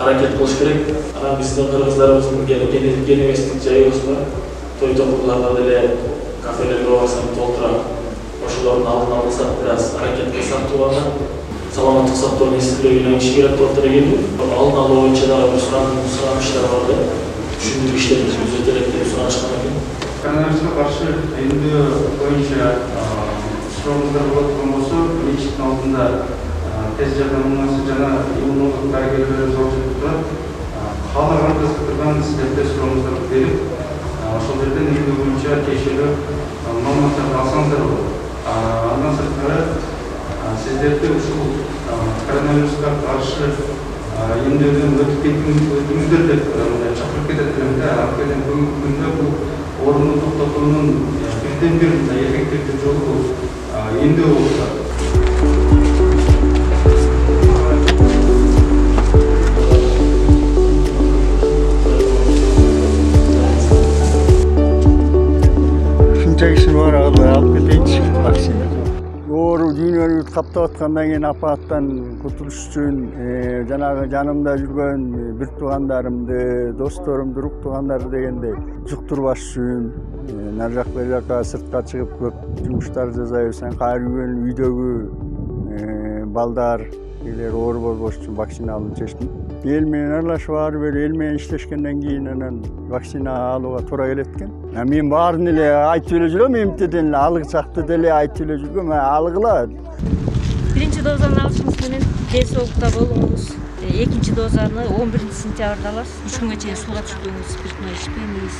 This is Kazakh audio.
аракет кылыш керек. Анан биздин кыргыздарыбыздын ген эместик жайыбыз бар. Той топурларда деле кафелерге барсаң толтура. Ошолордун алдын алсак бир аз аракет кылсак тууганда саламаттык сактоо министрлигине иш керек болуп эле. Алдын алуу боюнча дагы бир сураныштар бар да. Түшүндүрүү иштерибиз өтө элек деп сурашкан экен. Коронавирусқа қарсы емдеу бойынша сұрағыңыздар болатын болса, мешіттің алдында тез жәрдемнамасы жана иммундық дәрігерлер зор жүріп тұрады. Қалаған қызықтырған сіздерде сұрағыңыздар беріп, ошол жерден емдеу бойынша тиешелүү маалыматтарды алсаңыздар болады. Андан сырткары сіздерде ушул коронавирусқа қарсы емдеуден өтүп кетиңиздер деп чакырып кетет. Анткени бүгүнкү күндө бул орынды тоқтатуының бірден бір эффективді жолы бұл емдеу болып тұрады. Шынча киши бар, алып кетейинчи вакцина. Оору дүйнөнү каптап аткандан кийин апаттан кутулуш үчүн жанагы жанымда жүргөн бир туугандарымды, досторумду, урук туугандарды дегендей жуктурбаш үчүн нар жак бери жакка сыртка чыгып көп жумуштар жасайбыз. Кайра үйгөн үйдөгү балдар элер оор болбош үчүн вакцина алууну чечтим. Эл менен аралашып барып эл менен иштешкенден кийин анан вакцина алууга туура келет экен. Мен баарын эле айтып эле жүрөм, эмтеден эле алгычакты деле айтып эле жүргөм, алгыла. Биринчи дозаны алышыңыз менен ден соолукта болуңуз. Экинчи дозаны 11 сентябрда аласыз. 3 күнгө чейин сууга түшпөңүз, спиртной ичпеңиз.